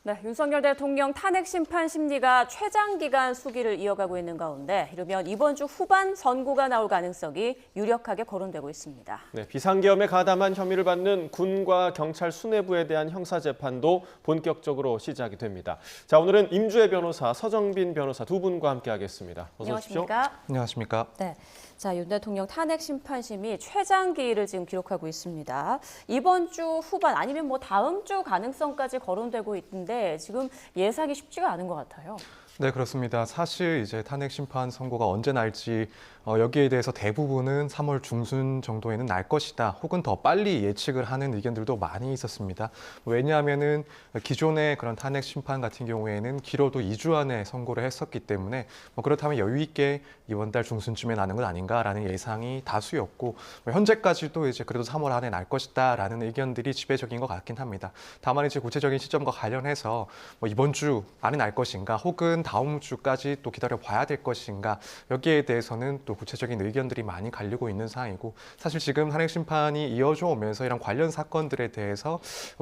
네, 윤석열 대통령 탄핵 심판 심리가 최장기간 수기를 이어가고 있는 가운데 이르면 이번 주 후반 선고가 나올 가능성이 유력하게 거론되고 있습니다. 네, 비상계엄에 가담한 혐의를 받는 군과 경찰 수뇌부에 대한 형사재판도 본격적으로 시작이 됩니다. 자, 오늘은 임주혜 변호사, 서정빈 변호사 두 분과 함께하겠습니다. 어서 오십시오. 안녕하십니까? 안녕하십니까? 네. 자, 윤 대통령 탄핵 심판심이 최장기를 지금 기록하고 있습니다. 이번 주 후반 아니면 다음 주 가능성까지 거론되고 있는데 지금 예상이 쉽지가 않은 것 같아요. 네, 그렇습니다. 사실 이제 탄핵 심판 선고가 언제 날지 여기에 대해서 대부분은 3월 중순 정도에는 날 것이다. 혹은 더 빨리 예측을 하는 의견들도 많이 있었습니다. 왜냐하면은 기존의 그런 탄핵 심판 같은 경우에는 길어도 2주 안에 선고를 했었기 때문에 그렇다면 여유 있게 이번 달 중순쯤에 나는 것 아닌가라는 예상이 다수였고 현재까지도 이제 그래도 3월 안에 날 것이다라는 의견들이 지배적인 것 같긴 합니다. 다만 이제 구체적인 시점과 관련해서 이번 주 안에 날 것인가 혹은 다음 주까지 또 기다려 봐야 될 것인가 여기에 대해서는 또 구체적인 의견들이 많이 갈리고 있는 상황이고 사실 지금 탄핵 심판이 이어져 오면서 이런 관련 사건들에 대해서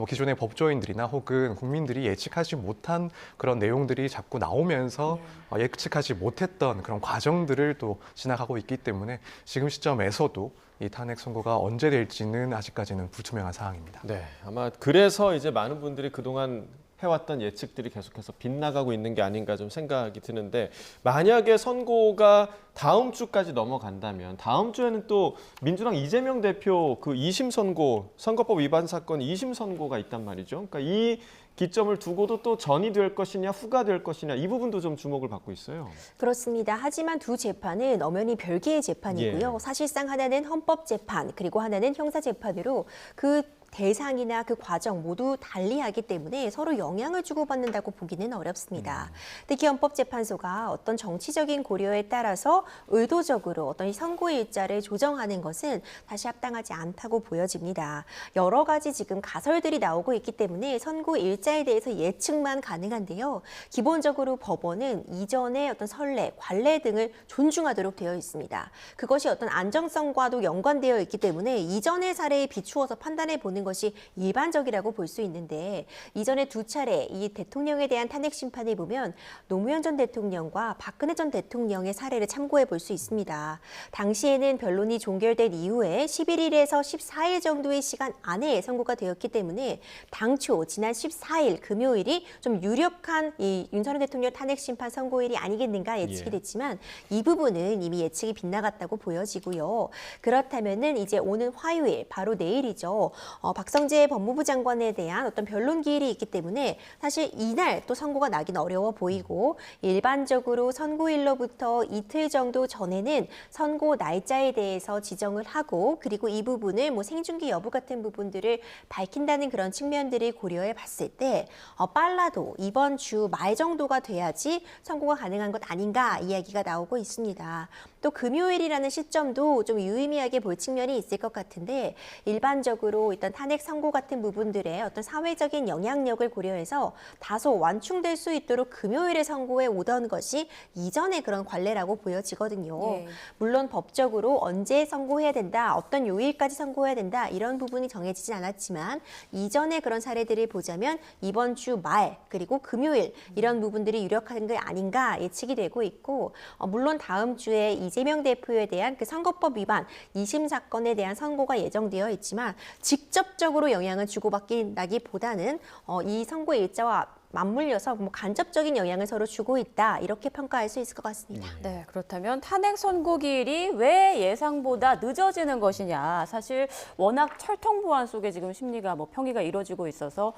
기존의 법조인들이나 혹은 국민들이 예측하지 못한 그런 내용들이 자꾸 나오면서 예측하지 못했던 그런 과정들을 또 지나가고 있기 때문에 지금 시점에서도 이 탄핵 선고가 언제 될지는 아직까지는 불투명한 상황입니다. 네, 아마 그래서 이제 많은 분들이 그동안 해왔던 예측들이 계속해서 빗나가고 있는 게 아닌가 좀 생각이 드는데 만약에 선고가 다음 주까지 넘어간다면 다음 주에는 또 민주당 이재명 대표 그 2심 선고, 선거법 위반 사건 2심 선고가 있단 말이죠. 그러니까 이 기점을 두고도 또 전이 될 것이냐 후가 될 것이냐 이 부분도 좀 주목을 받고 있어요. 그렇습니다. 하지만 두 재판은 엄연히 별개의 재판이고요. 예. 사실상 하나는 헌법재판 그리고 하나는 형사재판으로 그 대상이나 그 과정 모두 달리하기 때문에 서로 영향을 주고받는다고 보기는 어렵습니다. 특히 헌법재판소가 어떤 정치적인 고려에 따라서 의도적으로 어떤 선고 일자를 조정하는 것은 다시 합당하지 않다고 보여집니다. 여러 가지 지금 가설들이 나오고 있기 때문에 선고 일자에 대해서 예측만 가능한데요. 기본적으로 법원은 이전의 어떤 선례, 관례 등을 존중하도록 되어 있습니다. 그것이 어떤 안정성과도 연관되어 있기 때문에 이전의 사례에 비추어서 판단해 보는 것이 일반적이라고 볼 수 있는데 이전에 두 차례 이 대통령에 대한 탄핵 심판을 보면 노무현 전 대통령과 박근혜 전 대통령의 사례를 참고해 볼 수 있습니다. 당시에는 변론이 종결된 이후에 11일에서 14일 정도의 시간 안에 선고가 되었기 때문에 당초 지난 14일 금요일이 좀 유력한 이 윤석열 대통령 탄핵 심판 선고일이 아니겠는가 예측이 됐지만 이 부분은 이미 예측이 빗나갔다고 보여지고요. 그렇다면은 이제 오는 화요일 바로 내일이죠. 박성재 법무부 장관에 대한 어떤 변론 기일이 있기 때문에 사실 이날 또 선고가 나긴 어려워 보이고 일반적으로 선고일로부터 이틀 정도 전에는 선고 날짜에 대해서 지정을 하고 그리고 이 부분을 생중계 여부 같은 부분들을 밝힌다는 그런 측면들을 고려해 봤을 때 빨라도 이번 주 말 정도가 돼야지 선고가 가능한 것 아닌가 이야기가 나오고 있습니다. 또 금요일이라는 시점도 좀 유의미하게 볼 측면이 있을 것 같은데 일반적으로 일단 탄핵 선고 같은 부분들의 어떤 사회적인 영향력을 고려해서 다소 완충될 수 있도록 금요일에 선고해 오던 것이 이전의 그런 관례라고 보여지거든요. 네. 물론 법적으로 언제 선고해야 된다, 어떤 요일까지 선고해야 된다 이런 부분이 정해지진 않았지만 이전의 그런 사례들을 보자면 이번 주 말 그리고 금요일 이런 부분들이 유력한 게 아닌가 예측이 되고 있고 물론 다음 주에 이재명 대표에 대한 그 선거법 위반 2심 사건에 대한 선고가 예정되어 있지만 직접적으로 영향을 주고받기보다는 이 선고 일자와 맞물려서 간접적인 영향을 서로 주고 있다 이렇게 평가할 수 있을 것 같습니다. 네, 그렇다면 탄핵 선고 기일이 왜 예상보다 늦어지는 것이냐. 사실 워낙 철통보안 속에 지금 심리가 평의가 이루어지고 있어서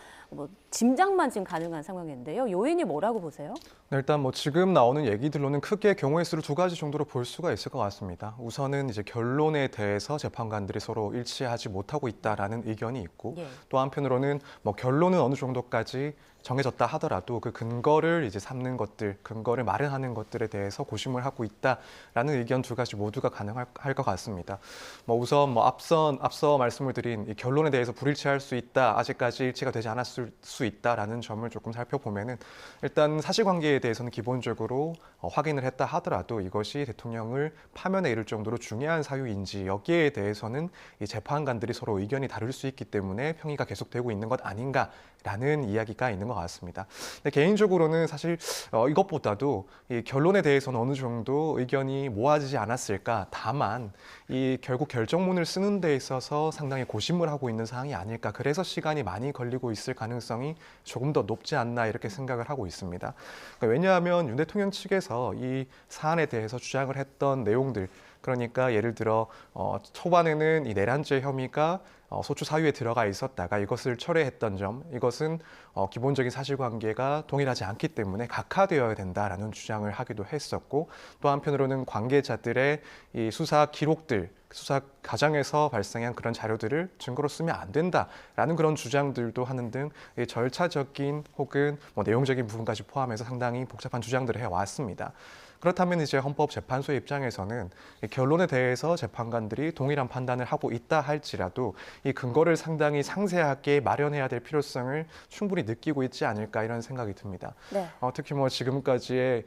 짐작만 지금 가능한 상황인데요. 요인이 뭐라고 보세요? 네, 일단 지금 나오는 얘기들로는 크게 경우의 수를 두 가지 정도로 볼 수가 있을 것 같습니다. 우선은 이제 결론에 대해서 재판관들이 서로 일치하지 못하고 있다라는 의견이 있고 또 한편으로는 결론은 어느 정도까지 정해졌다 하더라도 그 근거를 이제 삼는 것들, 근거를 마련하는 것들에 대해서 고심을 하고 있다라는 의견 두 가지 모두가 가능할 것 같습니다. 우선 앞서 말씀을 드린 이 결론에 대해서 불일치할 수 있다, 아직까지 일치가 되지 않았을 수 있다라는 점을 조금 살펴보면은 일단 사실관계에 대해서는 기본적으로 확인을 했다 하더라도 이것이 대통령을 파면에 이를 정도로 중요한 사유인지 여기에 대해서는 이 재판관들이 서로 의견이 다를 수 있기 때문에 평의가 계속되고 있는 것 아닌가. 라는 이야기가 있는 것 같습니다. 근데 개인적으로는 사실 이것보다도 이 결론에 대해서는 어느 정도 의견이 모아지지 않았을까. 다만 이 결국 결정문을 쓰는 데 있어서 상당히 고심을 하고 있는 사항이 아닐까. 그래서 시간이 많이 걸리고 있을 가능성이 조금 더 높지 않나 이렇게 생각을 하고 있습니다. 그러니까 왜냐하면 윤 대통령 측에서 이 사안에 대해서 주장을 했던 내용들, 그러니까 예를 들어 초반에는 이 내란죄 혐의가 소추 사유에 들어가 있었다가 이것을 철회했던 점, 이것은 기본적인 사실관계가 동일하지 않기 때문에 각하되어야 된다라는 주장을 하기도 했었고, 또 한편으로는 관계자들의 이 수사 기록들, 수사 과정에서 발생한 그런 자료들을 증거로 쓰면 안 된다라는 그런 주장들도 하는 등 절차적인 혹은 내용적인 부분까지 포함해서 상당히 복잡한 주장들을 해왔습니다. 그렇다면 이제 헌법재판소의 입장에서는 결론에 대해서 재판관들이 동일한 판단을 하고 있다 할지라도 이 근거를 상당히 상세하게 마련해야 될 필요성을 충분히 느끼고 있지 않을까 이런 생각이 듭니다. 네. 특히 지금까지의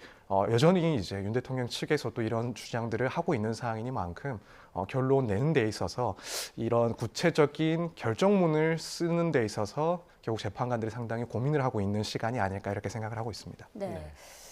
여전히 이제 윤 대통령 측에서도 이런 주장들을 하고 있는 상황이니만큼 결론 내는 데 있어서 이런 구체적인 결정문을 쓰는 데 있어서 결국 재판관들이 상당히 고민을 하고 있는 시간이 아닐까 이렇게 생각을 하고 있습니다. 네.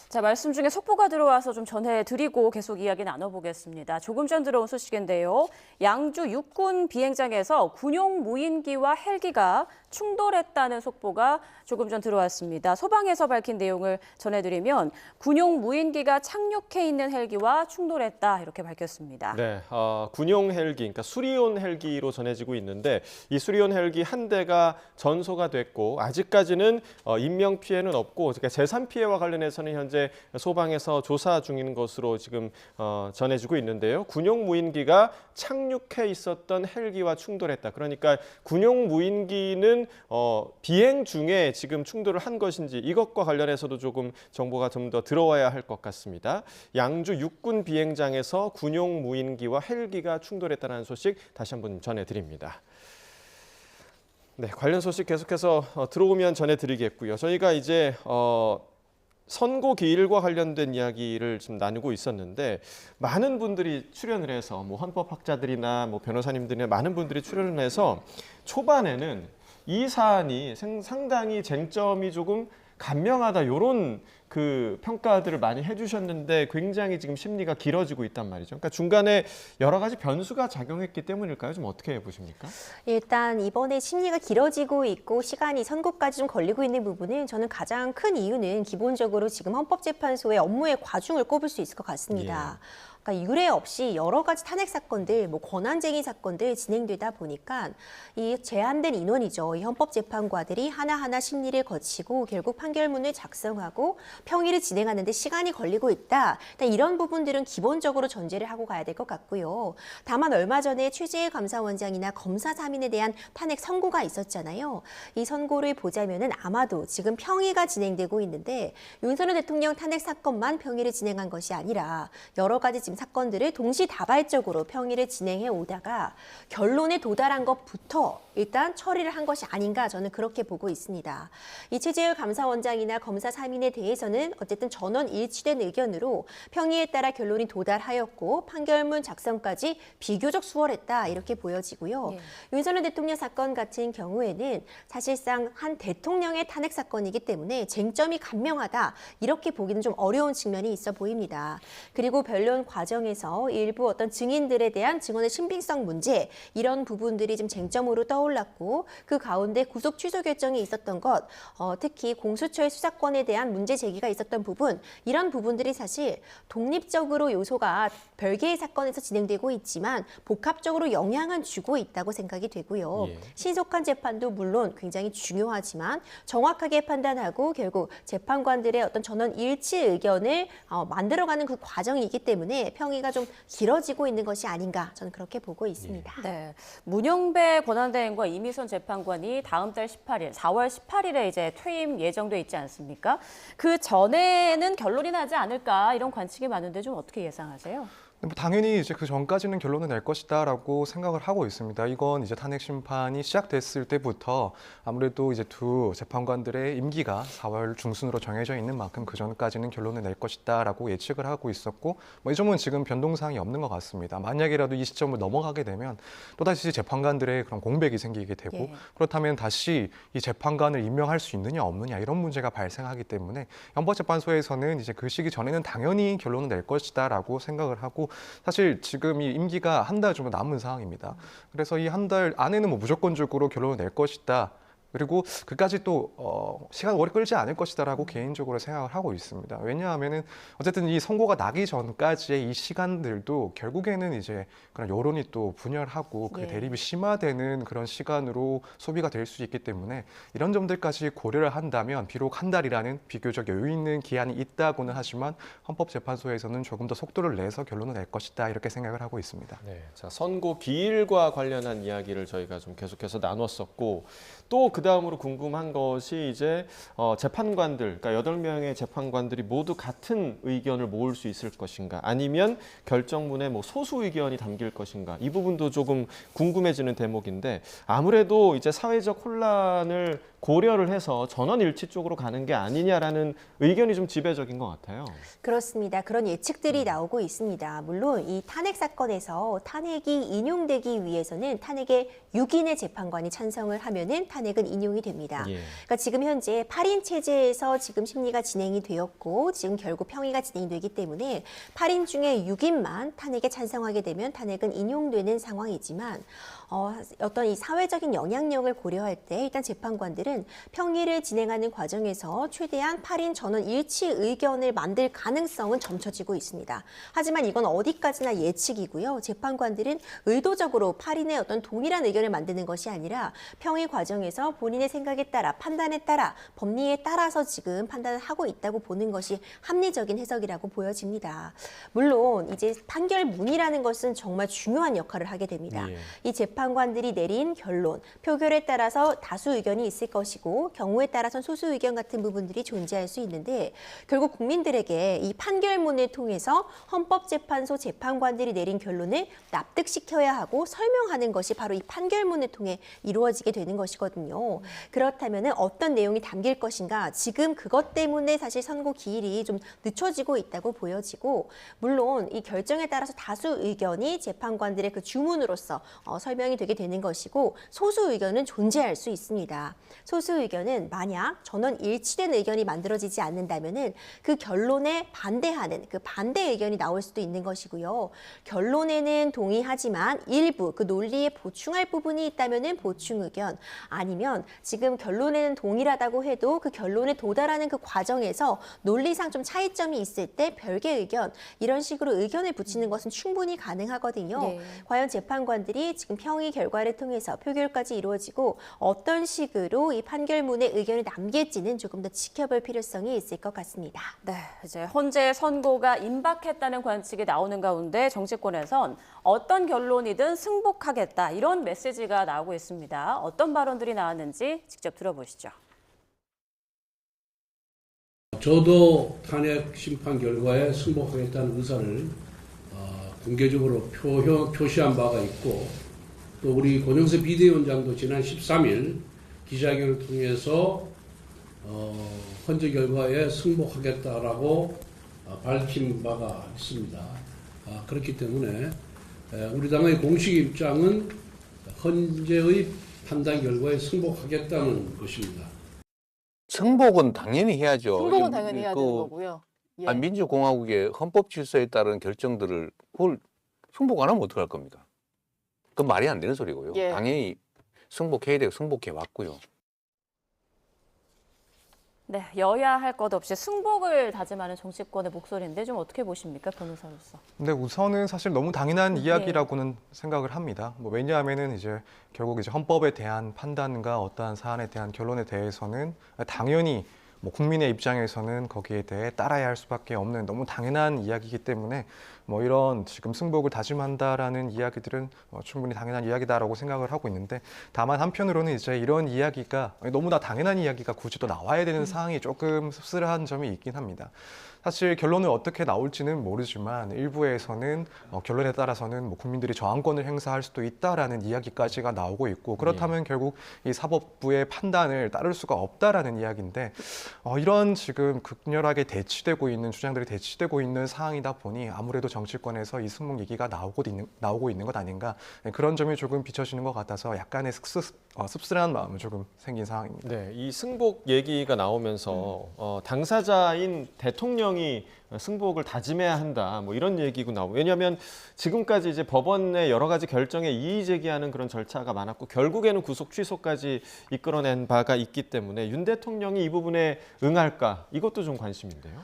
자, 말씀 중에 속보가 들어와서 좀 전해드리고 계속 이야기 나눠보겠습니다. 조금 전 들어온 소식인데요. 양주 육군 비행장에서 군용 무인기와 헬기가 충돌했다는 속보가 조금 전 들어왔습니다. 소방에서 밝힌 내용을 전해드리면 군용 무인기가 착륙해 있는 헬기와 충돌했다 이렇게 밝혔습니다. 네, 군용 헬기, 그러니까 수리온 헬기로 전해지고 있는데 이 수리온 헬기 한 대가 전소가 됐고 아직까지는 인명 피해는 없고 그러니까 재산 피해와 관련해서는 현재 소방에서 조사 중인 것으로 지금 전해지고 있는데요. 군용 무인기가 착륙해 있었던 헬기와 충돌했다. 그러니까 군용 무인기는 비행 중에 지금 충돌을 한 것인지 이것과 관련해서도 조금 정보가 좀 더 들어와야 할 것 같습니다. 양주 육군 비행장에서 군용 무인기와 헬기가 충돌했다는 소식 다시 한번 전해드립니다. 네, 관련 소식 계속해서 들어오면 전해드리겠고요. 저희가 이제 선고 기일과 관련된 이야기를 지금 나누고 있었는데 많은 분들이 출연을 해서 헌법학자들이나 변호사님들이나 많은 분들이 출연을 해서 초반에는 이 사안이 상당히 쟁점이 조금 간명하다 이런 그 평가들을 많이 해주셨는데 굉장히 지금 심리가 길어지고 있단 말이죠. 그러니까 중간에 여러 가지 변수가 작용했기 때문일까요? 좀 어떻게 보십니까? 일단 이번에 심리가 길어지고 있고 시간이 선고까지 좀 걸리고 있는 부분은 저는 가장 큰 이유는 기본적으로 지금 헌법재판소의 업무의 과중을 꼽을 수 있을 것 같습니다. 그러니까 유례 없이 여러 가지 탄핵 사건들, 권한쟁의 사건들 진행되다 보니까 이 제한된 인원이죠. 이 헌법재판관들이 하나하나 심리를 거치고 결국 판결문을 작성하고 평의를 진행하는 데 시간이 걸리고 있다. 일단 이런 부분들은 기본적으로 전제를 하고 가야 될 것 같고요. 다만 얼마 전에 최재해 감사원장이나 검사 3인에 대한 탄핵 선고가 있었잖아요. 이 선고를 보자면은 아마도 지금 평의가 진행되고 있는데 윤석열 대통령 탄핵 사건만 평의를 진행한 것이 아니라 여러 가지 지금 사건들을 동시다발적으로 평의를 진행해 오다가 결론에 도달한 것부터 일단 처리를 한 것이 아닌가 저는 그렇게 보고 있습니다. 이 최재열 감사원장이나 검사 3인에 대해서는 어쨌든 전원 일치된 의견으로 평의에 따라 결론이 도달하였고 판결문 작성까지 비교적 수월했다 이렇게 보여지고요. 네. 윤석열 대통령 사건 같은 경우에는 사실상 한 대통령의 탄핵 사건이기 때문에 쟁점이 간명하다 이렇게 보기는 좀 어려운 측면이 있어 보입니다. 그리고 변론 과정에서 일부 어떤 증인들에 대한 증언의 신빙성 문제 이런 부분들이 좀 쟁점으로 떠올랐고 그 가운데 구속 취소 결정이 있었던 것 특히 공수처의 수사권에 대한 문제 제기가 있었던 부분 이런 부분들이 사실 독립적으로 요소가 별개의 사건에서 진행되고 있지만 복합적으로 영향은 주고 있다고 생각이 되고요. 예. 신속한 재판도 물론 굉장히 중요하지만 정확하게 판단하고 결국 재판관들의 어떤 전원 일치 의견을 만들어가는 그 과정이기 때문에 평의가 좀 길어지고 있는 것이 아닌가 저는 그렇게 보고 있습니다. 네, 문영배 권한대행과 이미선 재판관이 다음 달 18일, 4월 18일에 이제 퇴임 예정돼 있지 않습니까? 그 전에는 결론이 나지 않을까 이런 관측이 많은데 좀 어떻게 예상하세요? 뭐 당연히 이제 그 전까지는 결론을 낼 것이다라고 생각을 하고 있습니다. 이건 이제 탄핵 심판이 시작됐을 때부터 아무래도 이제 두 재판관들의 임기가 4월 중순으로 정해져 있는 만큼 그 전까지는 결론을 낼 것이다라고 예측을 하고 있었고, 뭐 이 점은 지금 변동사항이 없는 것 같습니다. 만약이라도 이 시점을 넘어가게 되면 또다시 재판관들의 그런 공백이 생기게 되고, 예. 그렇다면 다시 이 재판관을 임명할 수 있느냐 없느냐 이런 문제가 발생하기 때문에 헌법재판소에서는 이제 그 시기 전에는 당연히 결론을 낼 것이다라고 생각을 하고, 사실 지금 이 임기가 한 달 정도 남은 상황입니다. 그래서 이 한 달 안에는 뭐 무조건적으로 결론을 낼 것이다. 그리고 그까지 또 시간 오래 끌지 않을 것이다라고 개인적으로 생각을 하고 있습니다. 왜냐하면은 어쨌든 이 선고가 나기 전까지의 이 시간들도 결국에는 이제 그런 여론이 또 분열하고 그 예. 대립이 심화되는 그런 시간으로 소비가 될 수 있기 때문에 이런 점들까지 고려를 한다면 비록 한 달이라는 비교적 여유 있는 기한이 있다고는 하지만 헌법재판소에서는 조금 더 속도를 내서 결론을 낼 것이다 이렇게 생각을 하고 있습니다. 네, 자, 선고 기일과 관련한 이야기를 저희가 좀 계속해서 나눴었고, 또 그 다음으로 궁금한 것이 이제 재판관들, 그러니까 8명의 재판관들이 모두 같은 의견을 모을 수 있을 것인가, 아니면 결정문에 뭐 소수 의견이 담길 것인가, 이 부분도 조금 궁금해지는 대목인데, 아무래도 이제 사회적 혼란을 고려를 해서 전원 일치 쪽으로 가는 게 아니냐라는 의견이 좀 지배적인 것 같아요. 그렇습니다. 그런 예측들이 나오고 있습니다. 물론 이 탄핵 사건에서 탄핵이 인용되기 위해서는 탄핵에 6인의 재판관이 찬성을 하면은 탄핵은 인용이 됩니다. 예. 그러니까 지금 현재 8인 체제에서 지금 심리가 진행이 되었고 지금 결국 평의가 진행되기 때문에 8인 중에 6인만 탄핵에 찬성하게 되면 탄핵은 인용되는 상황이지만 어떤 이 사회적인 영향력을 고려할 때 일단 재판관들은 평의를 진행하는 과정에서 최대한 8인 전원 일치 의견을 만들 가능성은 점쳐지고 있습니다. 하지만 이건 어디까지나 예측이고요. 재판관들은 의도적으로 8인의 어떤 동일한 의견을 만드는 것이 아니라 평의 과정에서 본인의 생각에 따라 판단에 따라 법리에 따라서 지금 판단을 하고 있다고 보는 것이 합리적인 해석이라고 보여집니다. 물론 이제 판결문이라는 것은 정말 중요한 역할을 하게 됩니다. 예. 이 재판관들이 내린 결론, 표결에 따라서 다수 의견이 있을 것이고 경우에 따라서는 소수 의견 같은 부분들이 존재할 수 있는데 결국 국민들에게 이 판결문을 통해서 헌법재판소 재판관들이 내린 결론을 납득시켜야 하고 설명하는 것이 바로 이 판결문을 통해 이루어지게 되는 것이거든요. 그렇다면 어떤 내용이 담길 것인가, 지금 그것 때문에 사실 선고 기일이 좀 늦춰지고 있다고 보여지고, 물론 이 결정에 따라서 다수 의견이 재판관들의 그 주문으로서 설명이 되게 되는 것이고 소수 의견은 존재할 수 있습니다. 소수 의견은 만약 전원 일치된 의견이 만들어지지 않는다면은 그 결론에 반대하는 그 반대 의견이 나올 수도 있는 것이고요. 결론에는 동의하지만 일부 그 논리에 보충할 부분이 있다면은 보충 의견, 아니면 지금 결론에는 동일하다고 해도 그 결론에 도달하는 그 과정에서 논리상 좀 차이점이 있을 때 별개 의견, 이런 식으로 의견을 붙이는 것은 충분히 가능하거든요. 네. 과연 재판관들이 지금 평의 결과를 통해서 표결까지 이루어지고 어떤 식으로 이 판결문에 의견을 남길지는 조금 더 지켜볼 필요성이 있을 것 같습니다. 네, 이제 헌재 선고가 임박했다는 관측이 나오는 가운데 정치권에선 어떤 결론이든 승복하겠다 이런 메시지가 나오고 있습니다. 어떤 발언들이 나왔는지 직접 들어보시죠. 저도 탄핵 심판 결과에 승복하겠다는 의사를 공개적으로 표시한 바가 있고, 또 우리 권영세 비대위원장도 지난 13일 기자회견을 통해서 헌재 결과에 승복하겠다라고 밝힌 바가 있습니다. 그렇기 때문에 우리 당의 공식 입장은 헌재의 판단 결과에 승복하겠다는 것입니다. 승복은 당연히 해야죠. 승복은 당연히 해야 되는 거고요. 예. 민주공화국의 헌법 질서에 따른 결정들을 그걸 승복 안 하면 어떡할 겁니까? 그건 말이 안 되는 소리고요. 예. 당연히 승복해야 되고 승복해 왔고요. 네, 여야 할 것 없이 승복을 다짐하는 정치권의 목소리인데 좀 어떻게 보십니까, 변호사로서? 근데 우선은 사실 너무 당연한 네. 이야기라고는 생각을 합니다. 왜냐하면은 이제 결국 이제 헌법에 대한 판단과 어떠한 사안에 대한 결론에 대해서는 당연히 뭐 국민의 입장에서는 거기에 대해 따라야 할 수밖에 없는 너무 당연한 이야기이기 때문에 뭐 이런 지금 승복을 다짐한다라는 이야기들은 충분히 당연한 이야기다라고 생각을 하고 있는데, 다만 한편으로는 이제 이런 이야기가 너무나 당연한 이야기가 굳이 또 나와야 되는 상황이 조금 씁쓸한 점이 있긴 합니다. 사실 결론은 어떻게 나올지는 모르지만 일부에서는 결론에 따라서는 뭐 국민들이 저항권을 행사할 수도 있다라는 이야기까지가 나오고 있고 그렇다면 결국 이 사법부의 판단을 따를 수가 없다라는 이야기인데 이런 지금 극렬하게 대치되고 있는 주장들이 대치되고 있는 상황이다 보니 아무래도 정치권에서 이 승복 얘기가 나오고 있는 것 아닌가 그런 점이 조금 비춰지는 것 같아서 약간의 씁쓸한 마음은 조금 생긴 상황입니다. 네, 이 승복 얘기가 나오면서 당사자인 대통령이 승복을 다짐해야 한다. 뭐 이런 얘기고 나오고 왜냐하면 지금까지 이제 법원의 여러 가지 결정에 이의 제기하는 그런 절차가 많았고 결국에는 구속 취소까지 이끌어낸 바가 있기 때문에 윤 대통령이 이 부분에 응할까 이것도 좀 관심인데요.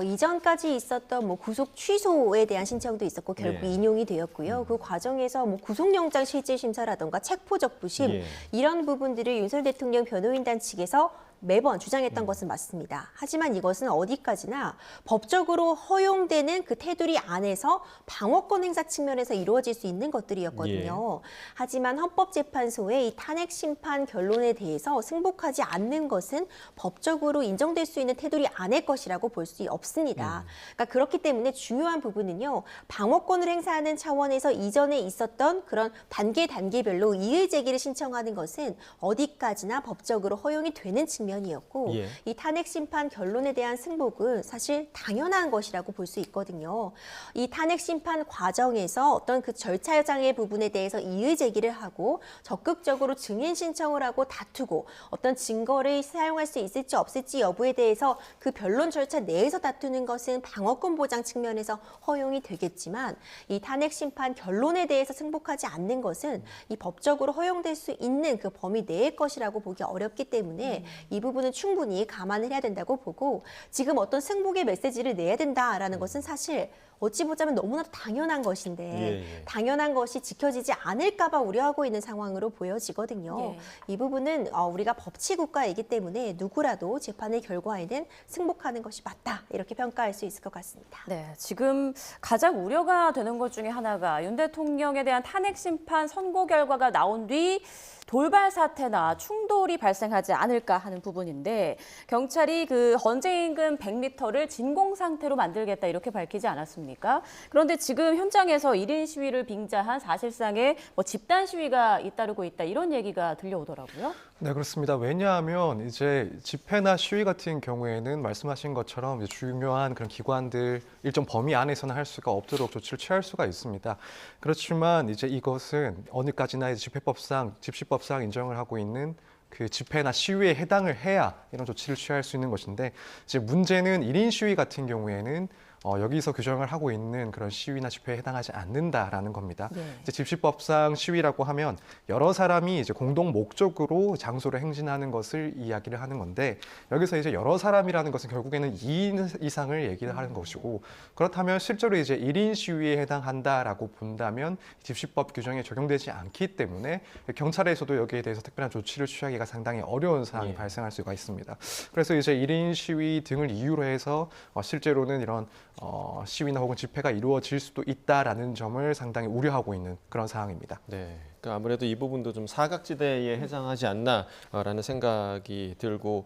이전까지 있었던 뭐 구속 취소에 대한 신청도 있었고 결국 예. 인용이 되었고요. 그 과정에서 뭐 구속영장 실질 심사라든가 체포적 부심 예. 이런 부분들을 윤석열 대통령 변호인단 측에서 매번 주장했던 것은 맞습니다. 하지만 이것은 어디까지나 법적으로 허용되는 그 테두리 안에서 방어권 행사 측면에서 이루어질 수 있는 것들이었거든요. 하지만 헌법재판소의 이 탄핵 심판 결론에 대해서 승복하지 않는 것은 법적으로 인정될 수 있는 테두리 안의 것이라고 볼 수 없습니다. 그러니까 그렇기 때문에 중요한 부분은요. 방어권을 행사하는 차원에서 이전에 있었던 그런 단계별로 이의 제기를 신청하는 것은 어디까지나 법적으로 허용이 되는 측면이었고 예. 이 탄핵 심판 결론에 대한 승복은 사실 당연한 것이라고 볼 수 있거든요. 이 탄핵 심판 과정에서 어떤 그 절차상의 부분에 대해서 이의 제기를 하고 적극적으로 증인 신청을 하고 다투고 어떤 증거를 사용할 수 있을지 없을지 여부에 대해서 그 변론 절차 내에서 다투는 것은 방어권 보장 측면에서 허용이 되겠지만 이 탄핵 심판 결론에 대해서 승복하지 않는 것은 이 법적으로 허용될 수 있는 그 범위 내의 것이라고 보기 어렵기 때문에 이 부분은 충분히 감안을 해야 된다고 보고 지금 어떤 승복의 메시지를 내야 된다라는 것은 사실 어찌 보자면 너무나도 당연한 것인데 당연한 것이 지켜지지 않을까 봐 우려하고 있는 상황으로 보여지거든요. 이 부분은 우리가 법치국가이기 때문에 누구라도 재판의 결과에는 승복하는 것이 맞다 이렇게 평가할 수 있을 것 같습니다. 네, 지금 가장 우려가 되는 것 중에 하나가 윤 대통령에 대한 탄핵 심판 선고 결과가 나온 뒤 돌발 사태나 충돌이 발생하지 않을까 하는 부분인데 경찰이 그 헌재 인근 100m를 진공 상태로 만들겠다 이렇게 밝히지 않았습니까? 그런데 지금 현장에서 1인 시위를 빙자한 사실상의 뭐 집단 시위가 잇따르고 있다 이런 얘기가 들려오더라고요. 네, 그렇습니다. 왜냐하면 이제 집회나 시위 같은 경우에는 말씀하신 것처럼 이제 중요한 그런 기관들 일정 범위 안에서는 할 수가 없도록 조치를 취할 수가 있습니다. 그렇지만 이제 이것은 어느까지나 이제 집시법상 인정을 하고 있는 그 집회나 시위에 해당을 해야 이런 조치를 취할 수 있는 것인데 이제 문제는 1인 시위 같은 경우에는 여기서 규정을 하고 있는 그런 시위나 집회에 해당하지 않는다라는 겁니다. 이제 집시법상 시위라고 하면 여러 사람이 이제 공동 목적으로 장소를 행진하는 것을 이야기를 하는 건데 여기서 이제 여러 사람이라는 것은 결국에는 2인 이상을 얘기를 하는 것이고 그렇다면 실제로 이제 1인 시위에 해당한다라고 본다면 집시법 규정에 적용되지 않기 때문에 경찰에서도 여기에 대해서 특별한 조치를 취하기가 상당히 어려운 상황이 발생할 수가 있습니다. 그래서 이제 1인 시위 등을 이유로 해서 실제로는 이런 시위나 혹은 집회가 이루어질 수도 있다라는 점을 상당히 우려하고 있는 그런 상황입니다. 네, 그러니까 아무래도 이 부분도 좀 사각지대에 해당하지 않나라는 생각이 들고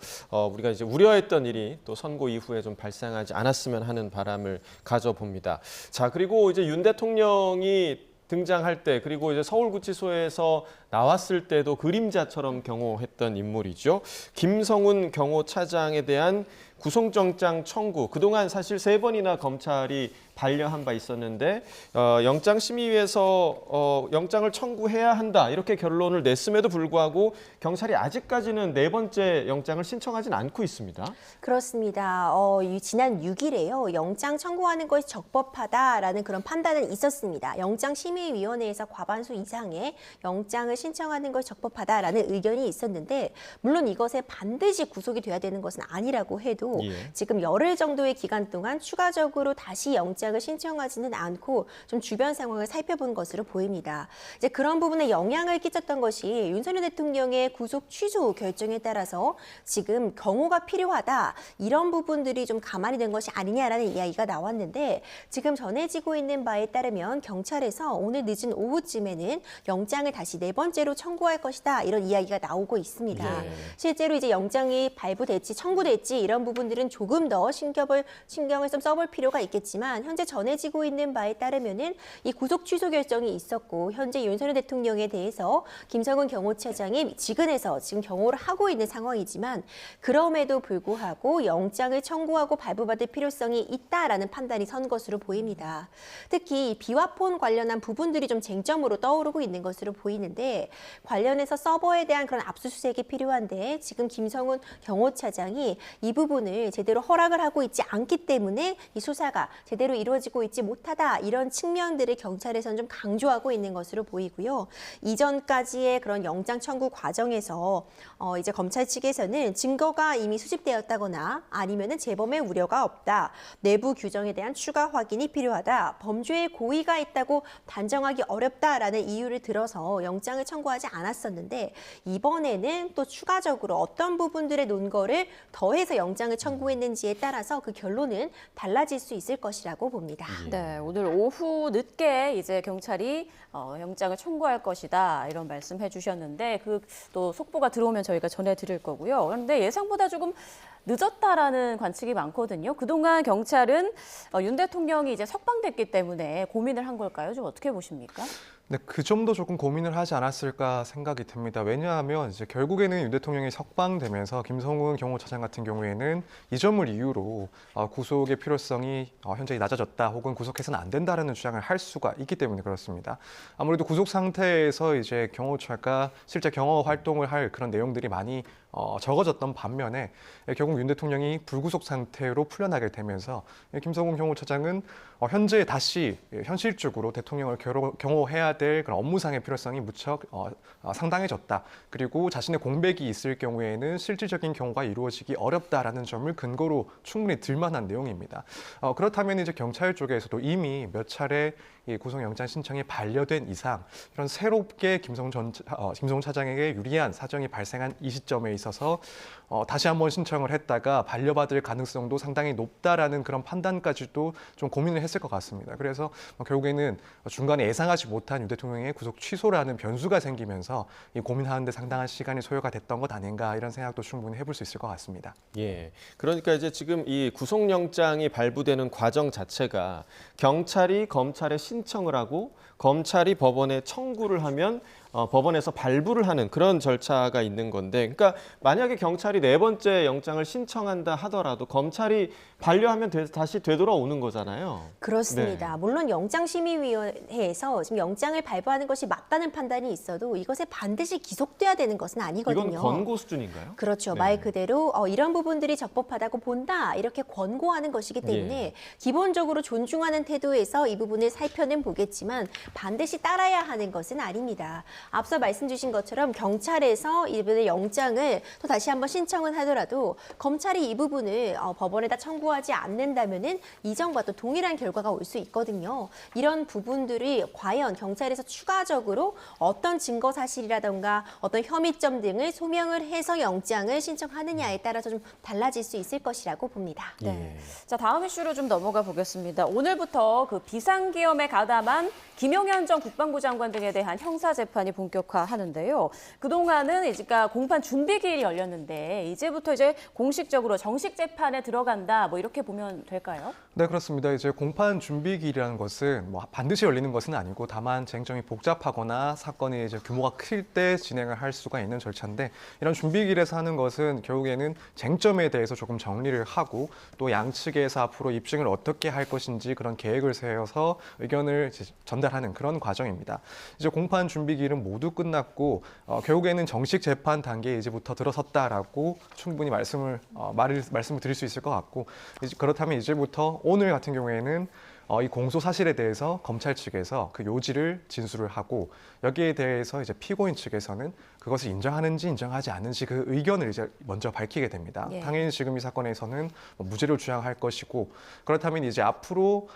우리가 이제 우려했던 일이 또 선고 이후에 좀 발생하지 않았으면 하는 바람을 가져봅니다. 자, 그리고 이제 윤 대통령이 등장할 때 그리고 이제 서울구치소에서 나왔을 때도 그림자처럼 경호했던 인물이죠. 김성훈 경호차장에 대한 구속영장 청구 그동안 사실 3번이나 검찰이 반려한 바 있었는데 영장심의위에서 영장을 청구해야 한다 이렇게 결론을 냈음에도 불구하고 경찰이 아직까지는 4번째 영장을 신청하진 않고 있습니다. 그렇습니다. 지난 6일에요. 영장 청구하는 것이 적법하다라는 그런 판단은 있었습니다. 영장심의위원회에서 과반수 이상의 영장을 신청하는 것이 적법하다라는 의견이 있었는데 물론 이것에 반드시 구속이 돼야 되는 것은 아니라고 해도 지금 열흘 정도의 기간 동안 추가적으로 다시 영장을 신청하지는 않고 좀 주변 상황을 살펴본 것으로 보입니다. 이제 그런 부분에 영향을 끼쳤던 것이 윤석열 대통령의 구속 취소 결정에 따라서 지금 경호가 필요하다 이런 부분들이 좀 가만히 된 것이 아니냐라는 이야기가 나왔는데 지금 전해지고 있는 바에 따르면 경찰에서 오늘 늦은 오후쯤에는 영장을 다시 4번째로 청구할 것이다 이런 이야기가 나오고 있습니다. 실제로 이제 영장이 발부될지 청구될지 이런 부분 부분들은 조금 더 신경을 좀 써볼 필요가 있겠지만 현재 전해지고 있는 바에 따르면은 이 구속 취소 결정이 있었고 현재 윤석열 대통령에 대해서 김성훈 경호처장이 지근해서 지금 경호를 하고 있는 상황이지만 그럼에도 불구하고 영장을 청구하고 발부받을 필요성이 있다라는 판단이 선 것으로 보입니다. 특히 비화폰 관련한 부분들이 좀 쟁점으로 떠오르고 있는 것으로 보이는데 관련해서 서버에 대한 그런 압수수색이 필요한데 지금 김성훈 경호처장이 이 부분을 제대로 허락을 하고 있지 않기 때문에 이 수사가 제대로 이루어지고 있지 못하다 이런 측면들을 경찰에서는 좀 강조하고 있는 것으로 보이고요. 이전까지의 그런 영장 청구 과정에서 이제 검찰 측에서는 증거가 이미 수집되었다거나 아니면은 재범의 우려가 없다. 내부 규정에 대한 추가 확인이 필요하다. 범죄의 고의가 있다고 단정하기 어렵다라는 이유를 들어서 영장을 청구하지 않았었는데 이번에는 또 추가적으로 어떤 부분들의 논거를 더해서 영장을 청구했는지에 따라서 그 결론은 달라질 수 있을 것이라고 봅니다. 네, 오늘 오후 늦게 이제 경찰이 영장을 청구할 것이다 이런 말씀해 주셨는데 그 또 속보가 들어오면 저희가 전해드릴 거고요. 그런데 예상보다 조금 늦었다라는 관측이 많거든요. 그동안 경찰은 윤 대통령이 이제 석방됐기 때문에 고민을 한 걸까요? 좀 어떻게 보십니까? 네, 그 점도 조금 고민을 하지 않았을까 생각이 듭니다. 왜냐하면 이제 결국에는 윤 대통령이 석방되면서 김성훈 경호처장 같은 경우에는 이 점을 이유로 구속의 필요성이 현저히 낮아졌다 혹은 구속해서는 안 된다라는 주장을 할 수가 있기 때문에 그렇습니다. 아무래도 구속 상태에서 이제 경호처가 실제 경호 활동을 할 그런 내용들이 많이 적어졌던 반면에 결국 윤 대통령이 불구속 상태로 풀려나게 되면서 김성훈 경호처장은 현재 다시 현실적으로 대통령을 경호해야 될 그런 업무상의 필요성이 무척 상당해졌다. 그리고 자신의 공백이 있을 경우에는 실질적인 경호가 이루어지기 어렵다라는 점을 근거로 충분히 들만한 내용입니다. 그렇다면 이제 경찰 쪽에서도 이미 몇 차례 이 구속영장 신청이 반려된 이상 이런 새롭게 김성훈 차장에게 유리한 사정이 발생한 이 시점에 있어서 다시 한번 신청을 했다가 반려받을 가능성도 상당히 높다라는 그런 판단까지도 좀 고민을 했을 것 같습니다. 그래서 결국에는 중간에 예상하지 못한 윤 대통령의 구속 취소라는 변수가 생기면서 이 고민하는 데 상당한 시간이 소요가 됐던 것 아닌가 이런 생각도 충분히 해볼 수 있을 것 같습니다. 예. 그러니까 이제 지금 이 구속영장이 발부되는 과정 자체가 경찰이 검찰에 신청을 하고 검찰이 법원에 청구를 하면 법원에서 발부를 하는 그런 절차가 있는 건데, 그러니까 만약에 경찰이 네 번째 영장을 신청한다 하더라도 검찰이 반려하면 다시 되돌아오는 거잖아요. 그렇습니다. 네. 물론 영장심의위원회에서 지금 영장을 발부하는 것이 맞다는 판단이 있어도 이것에 반드시 기속돼야 되는 것은 아니거든요. 이건 권고 수준인가요? 그렇죠. 네. 말 그대로 이런 부분들이 적법하다고 본다 이렇게 권고하는 것이기 때문에 예. 기본적으로 존중하는 태도에서 이 부분을 살펴는 보겠지만 반드시 따라야 하는 것은 아닙니다. 앞서 말씀 주신 것처럼 경찰에서 이분의 영장을 또 다시 한번 신청을 하더라도 검찰이 이 부분을 법원에다 청구하지 않는다면은 이전과 또 동일한 결과가 올 수 있거든요. 이런 부분들이 과연 경찰에서 추가적으로 어떤 증거 사실이라던가 어떤 혐의점 등을 소명을 해서 영장을 신청하느냐에 따라서 좀 달라질 수 있을 것이라고 봅니다. 네. 자, 다음 이슈로 좀 넘어가 보겠습니다. 오늘부터 그 비상계엄에 가담한 김용현 전 국방부 장관 등에 대한 형사 재판이 본격화하는데요. 그동안은 이제 공판 준비 기일이 열렸는데 이제부터 이제 공식적으로 정식 재판에 들어간다. 뭐 이렇게 보면 될까요? 네, 그렇습니다. 이제 공판 준비 기일이라는 것은 뭐 반드시 열리는 것은 아니고 다만 쟁점이 복잡하거나 사건이 이제 규모가 클 때 진행을 할 수가 있는 절차인데 이런 준비 기일에서 하는 것은 결국에는 쟁점에 대해서 조금 정리를 하고 또 양측에서 앞으로 입증을 어떻게 할 것인지 그런 계획을 세워서 의견을 전달하는 그런 과정입니다. 이제 공판 준비 기일은 모두 끝났고 결국에는 정식 재판 단계에 이제부터 들어섰다라고 충분히 말씀을 드릴 수 있을 것 같고 그렇다면 이제부터 오늘 같은 경우에는 이 공소 사실에 대해서 검찰 측에서 그 요지를 진술을 하고 여기에 대해서 이제 피고인 측에서는 그것을 인정하는지 인정하지 않는지 그 의견을 이제 먼저 밝히게 됩니다. 예. 당연히 지금 이 사건에서는 무죄를 주장할 것이고 그렇다면 이제 앞으로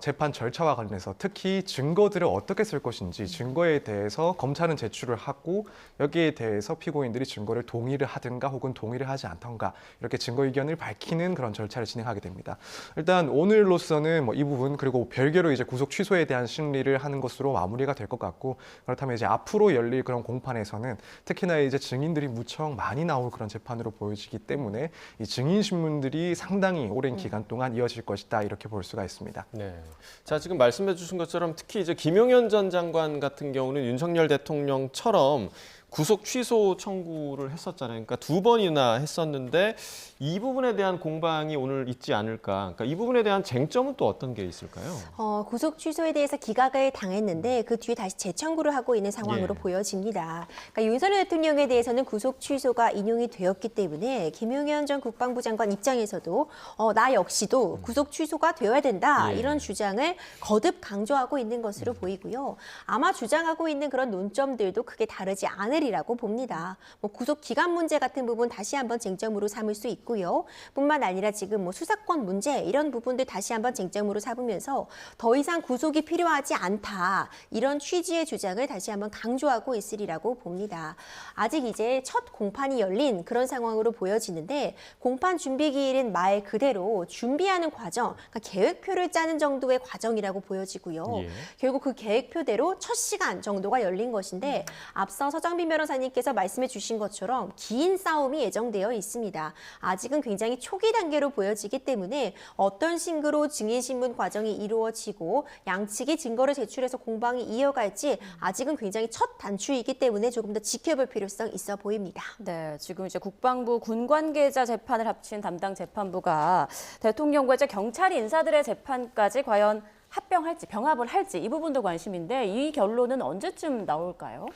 재판 절차와 관련해서 특히 증거들을 어떻게 쓸 것인지 증거에 대해서 검찰은 제출을 하고 여기에 대해서 피고인들이 증거를 동의를 하든가 혹은 동의를 하지 않던가 이렇게 증거 의견을 밝히는 그런 절차를 진행하게 됩니다. 일단 오늘로서는 이 부분 부분 그리고 별개로 이제 구속 취소에 대한 심리를 하는 것으로 마무리가 될 것 같고 그렇다면 이제 앞으로 열릴 그런 공판에서는 특히나 이제 증인들이 무척 많이 나올 그런 재판으로 보여지기 때문에 이 증인 신문들이 상당히 오랜 기간 동안 이어질 것이다 이렇게 볼 수가 있습니다. 네. 자, 지금 말씀해 주신 것처럼 특히 이제 김용현 전 장관 같은 경우는 윤석열 대통령처럼 구속 취소 청구를 했었잖아요. 그러니까 2번이나 했었는데 이 부분에 대한 공방이 오늘 있지 않을까. 그러니까 이 부분에 대한 쟁점은 또 어떤 게 있을까요? 구속 취소에 대해서 기각을 당했는데 그 뒤에 다시 재청구를 하고 있는 상황으로 예. 보여집니다. 그러니까 윤석열 대통령에 대해서는 구속 취소가 인용이 되었기 때문에 김용현 전 국방부 장관 입장에서도 나 역시도 구속 취소가 되어야 된다 예. 이런 주장을 거듭 강조하고 있는 것으로 보이고요. 아마 주장하고 있는 그런 논점들도 크게 다르지 않으리라고 봅니다. 뭐 구속 기간 문제 같은 부분 다시 한번 쟁점으로 삼을 수 있고요. 뿐만 아니라 지금 뭐 수사권 문제 이런 부분들 다시 한번 쟁점으로 삼으면서 더 이상 구속이 필요하지 않다 이런 취지의 주장을 다시 한번 강조하고 있으리라고 봅니다. 아직 이제 첫 공판이 열린 그런 상황으로 보여지는데 공판 준비 기일은 말 그대로 준비하는 과정, 그러니까 계획표를 짜는 정도의 과정이라고 보여지고요. 예. 결국 그 계획표대로 첫 시간 정도가 열린 것인데 앞서 서정빈 변호사님께서 말씀해 주신 것처럼 긴 싸움이 예정되어 있습니다. 아직은 굉장히 초기 단계로 보여지기 때문에 어떤 싱크로 증인신문 과정이 이루어지고 양측이 증거를 제출해서 공방이 이어갈지 아직은 굉장히 첫 단추이기 때문에 조금 더 지켜볼 필요성 있어 보입니다. 네, 지금 이제 국방부 군 관계자 재판을 합친 담당 재판부가 대통령과 이제 경찰 인사들의 재판까지 과연 합병할지 병합을 할지 이 부분도 관심인데 이 결론은 언제쯤 나올까요?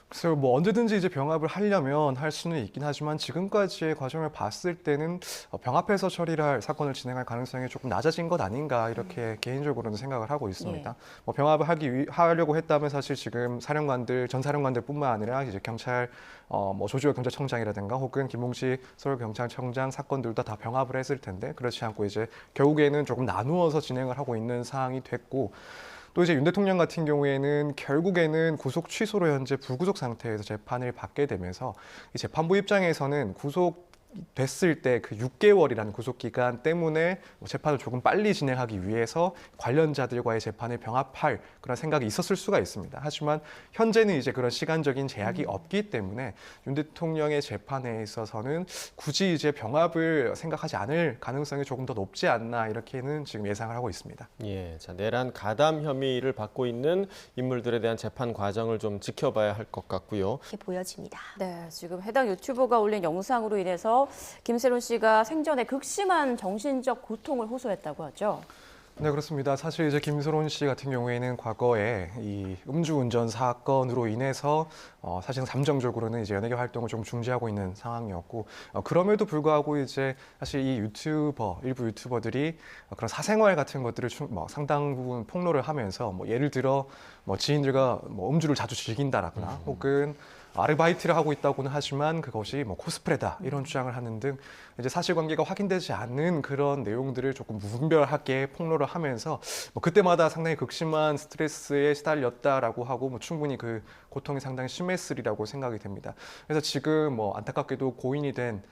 그래서 뭐 언제든지 이제 병합을 하려면 할 수는 있긴 하지만 지금까지의 과정을 봤을 때는 병합해서 처리를 할 사건을 진행할 가능성이 조금 낮아진 것 아닌가 이렇게 개인적으로는 생각을 하고 있습니다. 예. 뭐 병합을 하려고 했다면 사실 지금 전 사령관들뿐만 아니라 이제 경찰 뭐 조지호 경찰청장이라든가 혹은 김웅식 서울경찰청장 사건들도 다 병합을 했을 텐데 그렇지 않고 이제 결국에는 조금 나누어서 진행을 하고 있는 상황이 됐고. 또 이제 윤 대통령 같은 경우에는 결국에는 구속 취소로 현재 불구속 상태에서 재판을 받게 되면서 이 재판부 입장에서는 됐을 때 그 6개월이라는 구속 기간 때문에 재판을 조금 빨리 진행하기 위해서 관련자들과의 재판을 병합할 그런 생각이 있었을 수가 있습니다. 하지만 현재는 이제 그런 시간적인 제약이 없기 때문에 윤 대통령의 재판에 있어서는 굳이 이제 병합을 생각하지 않을 가능성이 조금 더 높지 않나 이렇게는 지금 예상을 하고 있습니다. 예, 자, 내란 가담 혐의를 받고 있는 인물들에 대한 재판 과정을 좀 지켜봐야 할 것 같고요. 이렇게 보여집니다. 네, 지금 해당 유튜버가 올린 영상으로 인해서 김세론 씨가 생전에 극심한 정신적 고통을 호소했다고 하죠. 네, 그렇습니다. 사실 이제 김세론 씨 같은 경우에는 과거에 이 음주운전 사건으로 인해서 사실은 잠정적으로는 이제 연예계 활동을 좀 중지하고 있는 상황이었고 그럼에도 불구하고 이제 사실 이 일부 유튜버들이 그런 사생활 같은 것들을 상당 부분 폭로를 하면서 뭐 예를 들어 뭐 지인들과 뭐 음주를 자주 즐긴다라거나 혹은 아르바이트를 하고 있다고는 하지만 그것이 뭐 코스프레다 이런 주장을 하는 등 이제 사실관계가 확인되지 않는 그런 내용들을 조금 무분별하게 폭로를 하면서 뭐 그때마다 상당히 극심한 스트레스에 시달렸다라고 하고 뭐 충분히 그 고통이 상당히 심했으리라고 생각이 됩니다. 그래서 지금 뭐 안타깝게도 고인이 된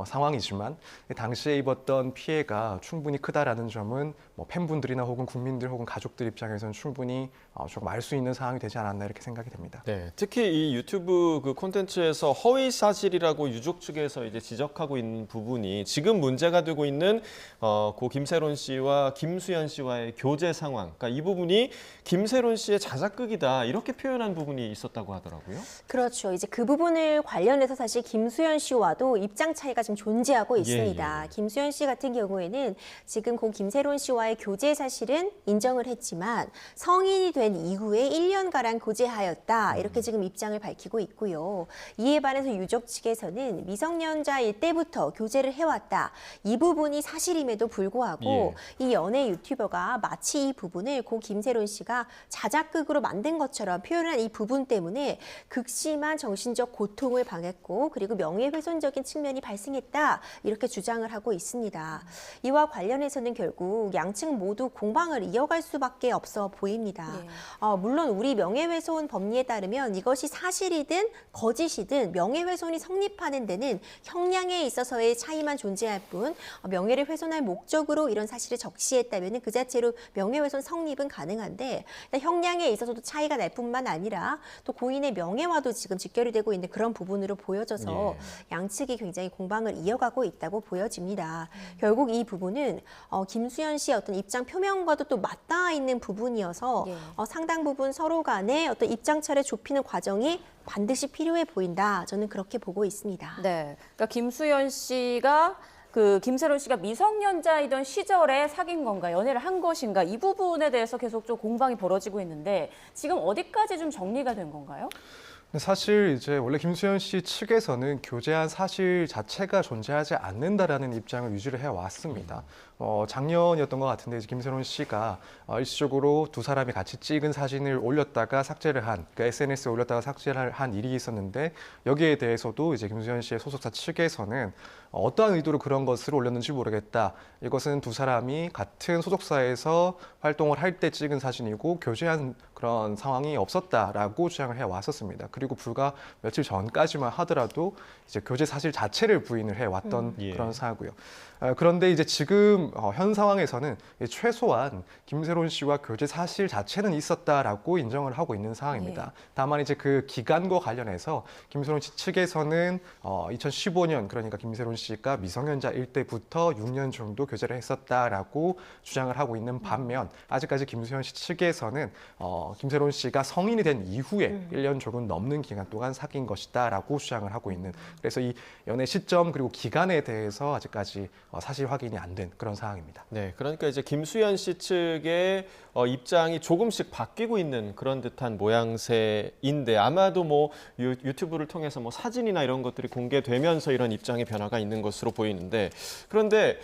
상황이지만 당시에 입었던 피해가 충분히 크다라는 점은 뭐 팬분들이나 혹은 국민들 혹은 가족들 입장에서는 충분히 조금 알 수 있는 상황이 되지 않았나 이렇게 생각이 됩니다. 네, 특히 이 유튜브 그 콘텐츠에서 허위 사실이라고 유족 측에서 이제 지적하고 있는 부분이 지금 문제가 되고 있는 고 김세론 씨와 김수현 씨와의 교제 상황, 그러니까 이 부분이 김세론 씨의 자작극이다 이렇게 표현한 부분이 있었다고 하더라고요. 그렇죠. 이제 그 부분을 관련해서 사실 김수현 씨와도 입장 차이가 좀 존재하고 있습니다. 예. 김수현 씨 같은 경우에는 지금 고 김세론 씨와의 교제 사실은 인정을 했지만 성인이 된 이후에 1년가량 교제하였다. 이렇게 지금 입장을 밝히고 있고요. 이에 반해서 유족 측에서는 미성년자일 때부터 교제를 해왔다. 이 부분이 사실임에도 불구하고 이 연예 유튜버가 마치 이 부분을 고 김세론 씨가 자작극으로 만든 것처럼 표현한 이 부분 때문에 극심한 정신적 고통을 당했고 그리고 명예훼손적인 측면이 혼란이 발생했다 이렇게 주장을 하고 있습니다. 이와 관련해서는 결국 양측 모두 공방을 이어갈 수밖에 없어 보입니다. 물론 우리 명예훼손 법리에 따르면 이것이 사실이든 거짓이든 명예훼손이 성립하는 데는 형량에 있어서의 차이만 존재할 뿐 명예를 훼손할 목적으로 이런 사실을 적시했다면 그 자체로 명예훼손 성립은 가능한데 형량에 있어서도 차이가 날 뿐만 아니라 또 고인의 명예와도 지금 직결이 되고 있는 그런 부분으로 보여져서 양측이 굉장히 공방을 이어가고 있다고 보여집니다. 결국 이 부분은 김수현 씨의 어떤 입장 표명과도 또 맞닿아 있는 부분이어서 상당 부분 서로 간의 어떤 입장차를 좁히는 과정이 반드시 필요해 보인다. 저는 그렇게 보고 있습니다. 네, 그러니까 김수현 씨가 김세론 씨가 미성년자이던 시절에 사귄 건가, 연애를 한 것인가, 이 부분에 대해서 계속 좀 공방이 벌어지고 있는데 지금 어디까지 좀 정리가 된 건가요? 사실 이제 원래 김수현 씨 측에서는 교제한 사실 자체가 존재하지 않는다라는 입장을 유지를 해왔습니다. 작년이었던 것 같은데 이제 김세론 씨가 일시적으로 두 사람이 같이 찍은 사진을 올렸다가 삭제를 한, 그러니까 SNS에 올렸다가 삭제를 한 일이 있었는데 여기에 대해서도 이제 김수현 씨의 소속사 측에서는 어떠한 의도로 그런 것을 올렸는지 모르겠다. 이것은 두 사람이 같은 소속사에서 활동을 할 때 찍은 사진이고 교제한 그런 상황이 없었다라고 주장을 해왔었습니다. 그리고 불과 며칠 전까지만 하더라도 이제 교제 사실 자체를 부인을 해왔던 그런 상황이고요. 그런데 이제 지금 현 상황에서는 최소한 김세론 씨와 교제 사실 자체는 있었다라고 인정을 하고 있는 상황입니다. 다만 이제 그 기간과 관련해서 김세론 씨 측에서는 2015년 그러니까 김세론 씨가 미성년자일 때부터 6년 정도 교제를 했었다라고 주장을 하고 있는 반면 아직까지 김수현 씨 측에서는 김세론 씨가 성인이 된 이후에 1년 조금 넘는 기간 동안 사귄 것이다라고 주장을 하고 있는, 그래서 이 연애 시점 그리고 기간에 대해서 아직까지 사실 확인이 안 된 그런 상황입니다. 네, 그러니까 이제 김수현 씨 측의 입장이 조금씩 바뀌고 있는 그런 듯한 모양새인데 아마도 뭐 유튜브를 통해서 뭐 사진이나 이런 것들이 공개되면서 이런 입장의 변화가 있는 것으로 보이는데, 그런데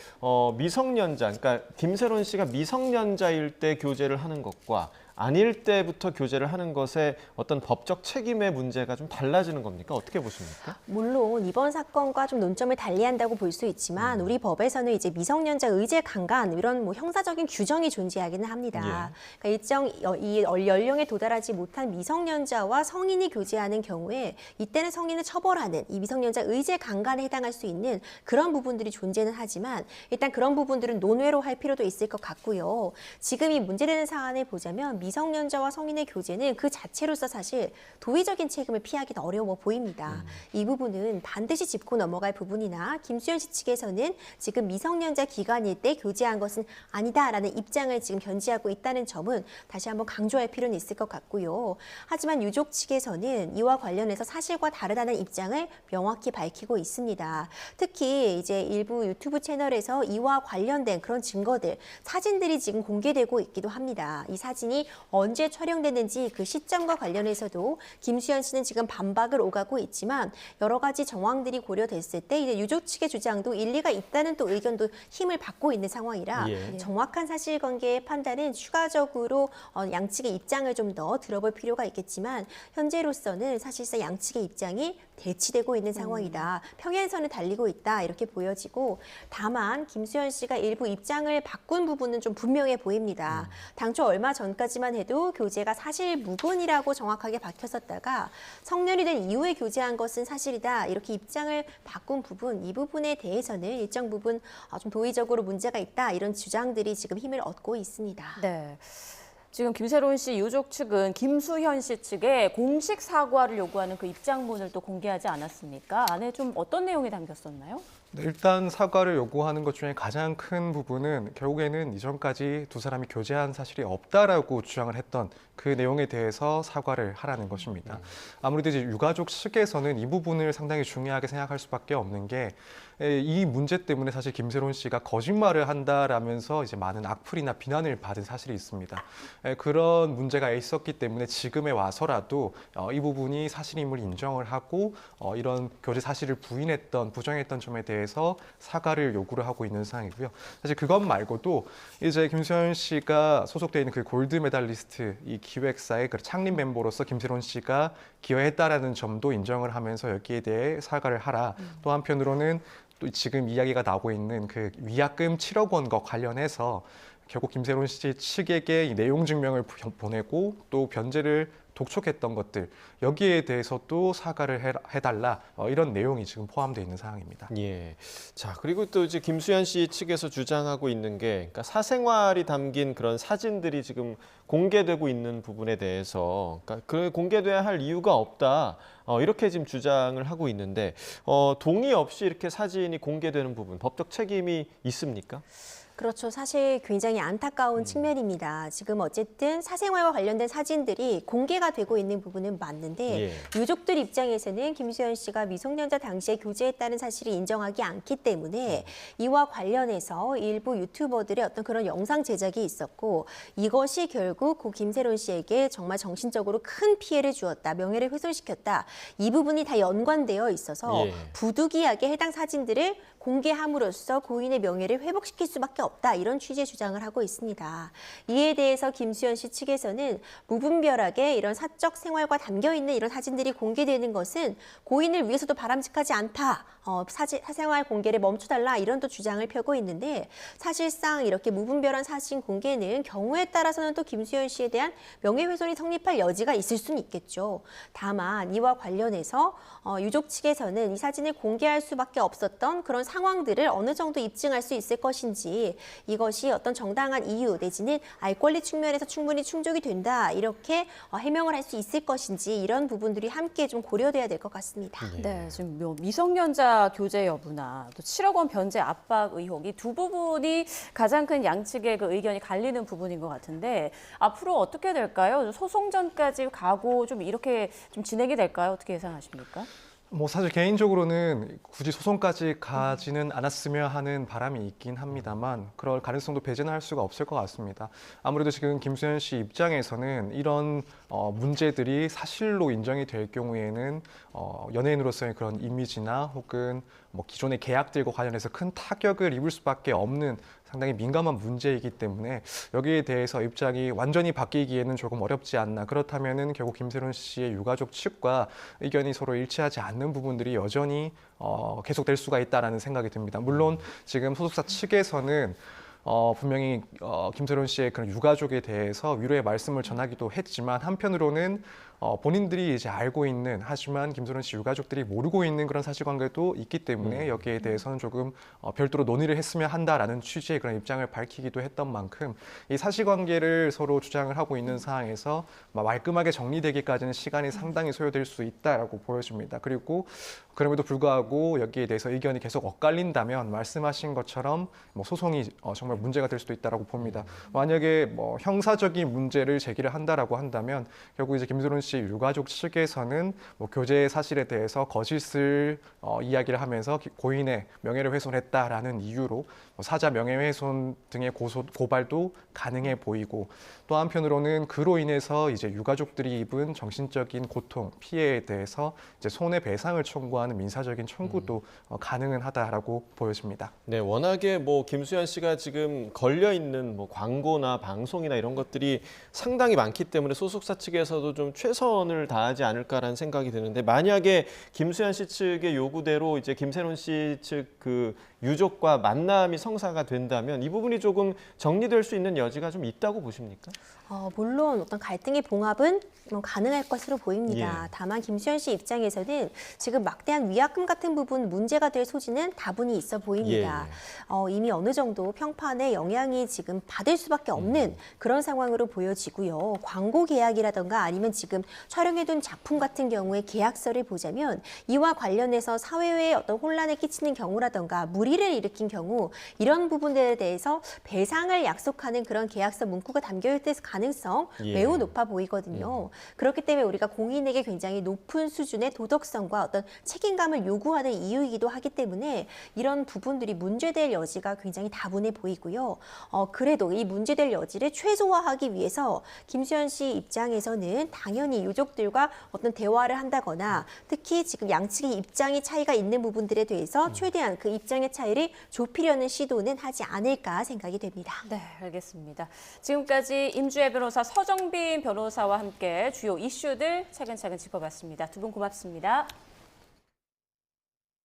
미성년자, 그러니까 김세론 씨가 미성년자일 때 교제를 하는 것과 아닐 때부터 교제를 하는 것에 어떤 법적 책임의 문제가 좀 달라지는 겁니까? 어떻게 보십니까? 물론 이번 사건과 좀 논점을 달리한다고 볼 수 있지만 우리 법에서는 이제 미성년자 의제 강간 이런 뭐 형사적인 규정이 존재하기는 합니다. 그러니까 일정 이 연령에 도달하지 못한 미성년자와 성인이 교제하는 경우에 이때는 성인을 처벌하는 이 미성년자 의제 강간에 해당할 수 있는 그런 부분들이 존재는 하지만 일단 그런 부분들은 논외로 할 필요도 있을 것 같고요. 지금 이 문제되는 사안을 보자면 미성년자와 성인의 교제는 그 자체로서 사실 도의적인 책임을 피하기는 어려워 보입니다. 이 부분은 반드시 짚고 넘어갈 부분이나 김수현 씨 측에서는 지금 미성년자 기간일 때 교제한 것은 아니다라는 입장을 지금 견지하고 있다는 점은 다시 한번 강조할 필요는 있을 것 같고요. 하지만 유족 측에서는 이와 관련해서 사실과 다르다는 입장을 명확히 밝히고 있습니다. 특히 이제 일부 유튜브 채널에서 이와 관련된 그런 증거들, 사진들이 지금 공개되고 있기도 합니다. 이 사진이 언제 촬영됐는지 그 시점과 관련해서도 김수현 씨는 지금 반박을 오가고 있지만 여러 가지 정황들이 고려됐을 때 이제 유족 측의 주장도 일리가 있다는 또 의견도 힘을 받고 있는 상황이라 정확한 사실관계의 판단은 추가적으로 양측의 입장을 좀 더 들어볼 필요가 있겠지만 현재로서는 사실상 양측의 입장이 대치되고 있는 상황이다. 평행선을 달리고 있다. 이렇게 보여지고 다만 김수현 씨가 일부 입장을 바꾼 부분은 좀 분명해 보입니다. 당초 얼마 전까지만 해도 교제가 사실 무근이라고 정확하게 밝혔었다가 성년이 된 이후에 교제한 것은 사실이다. 이렇게 입장을 바꾼 부분, 이 부분에 대해서는 일정 부분 좀 도의적으로 문제가 있다. 이런 주장들이 지금 힘을 얻고 있습니다. 네. 지금 김세론 씨 유족 측은 김수현 씨 측에 공식 사과를 요구하는 그 입장문을 또 공개하지 않았습니까? 안에 좀 어떤 내용이 담겼었나요? 네, 일단 사과를 요구하는 것 중에 가장 큰 부분은 결국에는 이전까지 두 사람이 교제한 사실이 없다라고 주장을 했던 그 내용에 대해서 사과를 하라는 것입니다. 아무래도 이제 유가족 측에서는 이 부분을 상당히 중요하게 생각할 수밖에 없는 게 이 문제 때문에 사실 김세론 씨가 거짓말을 한다라면서 이제 많은 악플이나 비난을 받은 사실이 있습니다. 그런 문제가 있었기 때문에 지금에 와서라도 이 부분이 사실임을 인정을 하고 이런 교제 사실을 부정했던 점에 대해 대해서 사과를 요구를 하고 있는 상황이고요. 사실 그것 말고도 이제 김수현 씨가 소속돼 있는 그 골드 메달리스트 이 기획사의 그 창립 멤버로서 김세론 씨가 기여했다라는 점도 인정을 하면서 여기에 대해 사과를 하라. 또 한편으로는 또 지금 이야기가 나오고 있는 그 위약금 7억 원과 관련해서 결국 김세론 씨 측에게 이 내용 증명을 보내고 또 변제를 독촉했던 것들 여기에 대해서도 사과를 해달라 이런 내용이 지금 포함되어 있는 사항입니다. 예. 자, 그리고 또 이제 김수현 씨 측에서 주장하고 있는 게 그러니까 사생활이 담긴 그런 사진들이 지금 공개되고 있는 부분에 대해서 그러니까 그 공개돼야 할 이유가 없다. 이렇게 지금 주장을 하고 있는데 동의 없이 이렇게 사진이 공개되는 부분 법적 책임이 있습니까? 그렇죠. 사실 굉장히 안타까운 측면입니다. 지금 어쨌든 사생활과 관련된 사진들이 공개가 되고 있는 부분은 맞는데 예. 유족들 입장에서는 김수현 씨가 미성년자 당시에 교제했다는 사실을 인정하기 않기 때문에 이와 관련해서 일부 유튜버들의 어떤 그런 영상 제작이 있었고 이것이 결국 고 김세론 씨에게 정말 정신적으로 큰 피해를 주었다. 명예를 훼손시켰다. 이 부분이 다 연관되어 있어서 예. 부득이하게 해당 사진들을 공개함으로써 고인의 명예를 회복시킬 수밖에 없다. 이런 취지의 주장을 하고 있습니다. 이에 대해서 김수현 씨 측에서는 무분별하게 이런 사적 생활과 담겨있는 이런 사진들이 공개되는 것은 고인을 위해서도 바람직하지 않다. 사생활 공개를 멈춰달라. 이런 또 주장을 펴고 있는데 사실상 이렇게 무분별한 사진 공개는 경우에 따라서는 또 김수현 씨에 대한 명예훼손이 성립할 여지가 있을 수는 있겠죠. 다만 이와 관련해서 유족 측에서는 이 사진을 공개할 수밖에 없었던 그런 상황들을 어느 정도 입증할 수 있을 것인지 이것이 어떤 정당한 이유 내지는 알 권리 측면에서 충분히 충족이 된다 이렇게 해명을 할 수 있을 것인지 이런 부분들이 함께 좀 고려돼야 될 것 같습니다. 네, 지금 미성년자 교제 여부나 또 7억 원 변제 압박 의혹 이 두 부분이 가장 큰 양측의 그 의견이 갈리는 부분인 것 같은데 앞으로 어떻게 될까요? 소송전까지 가고 좀 이렇게 좀 진행이 될까요? 어떻게 예상하십니까? 뭐 사실 개인적으로는 굳이 소송까지 가지는 않았으면 하는 바람이 있긴 합니다만 그럴 가능성도 배제는 할 수가 없을 것 같습니다. 아무래도 지금 김수현 씨 입장에서는 이런 문제들이 사실로 인정이 될 경우에는 연예인으로서의 그런 이미지나 혹은 뭐 기존의 계약들과 관련해서 큰 타격을 입을 수밖에 없는 상당히 민감한 문제이기 때문에 여기에 대해서 입장이 완전히 바뀌기에는 조금 어렵지 않나. 그렇다면은 결국 김세론 씨의 유가족 측과 의견이 서로 일치하지 않는 부분들이 여전히 계속될 수가 있다라는 생각이 듭니다. 물론 지금 소속사 측에서는 분명히 김세론 씨의 그런 유가족에 대해서 위로의 말씀을 전하기도 했지만 한편으로는 본인들이 이제 알고 있는 하지만 김세론 씨 유가족들이 모르고 있는 그런 사실관계도 있기 때문에 여기에 대해서는 조금 별도로 논의를 했으면 한다라는 취지의 그런 입장을 밝히기도 했던 만큼 이 사실관계를 서로 주장을 하고 있는 상황에서 말끔하게 정리되기까지는 시간이 상당히 소요될 수 있다라고 보여집니다. 그리고 그럼에도 불구하고 여기에 대해서 의견이 계속 엇갈린다면 말씀하신 것처럼 뭐 소송이 정말 문제가 될 수도 있다라고 봅니다. 만약에 뭐 형사적인 문제를 제기를 한다라고 한다면 결국 이제 김세론 씨 유가족 측에서는 뭐 교제 사실에 대해서 거짓을 이야기를 하면서 고인의 명예를 훼손했다라는 이유로 사자 명예훼손 등의 고발도 가능해 보이고 또 한편으로는 그로 인해서 이제 유가족들이 입은 정신적인 고통, 피해에 대해서 이제 손해배상을 청구하는 민사적인 청구도 가능은 하다라고 보여집니다. 네, 워낙에 뭐 김수현 씨가 지금 걸려 있는 뭐 광고나 방송이나 이런 것들이 상당히 많기 때문에 소속사 측에서도 좀 최선을 다하지 않을까라는 생각이 드는데 만약에 김수현 씨 측의 요구대로 이제 김세론 씨 측 그 유족과 만남이 성사가 된다면 이 부분이 조금 정리될 수 있는 여지가 좀 있다고 보십니까? 물론 어떤 갈등의 봉합은 가능할 것으로 보입니다. 예. 다만 김수현 씨 입장에서는 지금 막대한 위약금 같은 부분 문제가 될 소지는 다분히 있어 보입니다. 이미 어느 정도 평판에 영향이 지금 받을 수밖에 없는 그런 상황으로 보여지고요. 광고 계약이라던가 아니면 지금 촬영해둔 작품 같은 경우에 계약서를 보자면 이와 관련해서 사회에 어떤 혼란을 끼치는 경우라던가 무리 불이를 일으킨 경우 이런 부분들에 대해서 배상을 약속하는 그런 계약서 문구가 담겨 있을 가능성 예. 매우 높아 보이거든요. 그렇기 때문에 우리가 공인에게 굉장히 높은 수준의 도덕성과 어떤 책임감을 요구하는 이유이기도 하기 때문에 이런 부분들이 문제될 여지가 굉장히 다분해 보이고요. 그래도 이 문제될 여지를 최소화하기 위해서 김수현 씨 입장에서는 당연히 유족들과 어떤 대화를 한다거나 특히 지금 양측의 입장이 차이가 있는 부분들에 대해서 최대한 그 입장의 차이를 좁히려는 시도는 하지 않을까 생각이 됩니다. 네, 알겠습니다. 지금까지 임주혜 변호사, 서정빈 변호사와 함께 주요 이슈들 차근차근 짚어봤습니다. 두 분 고맙습니다.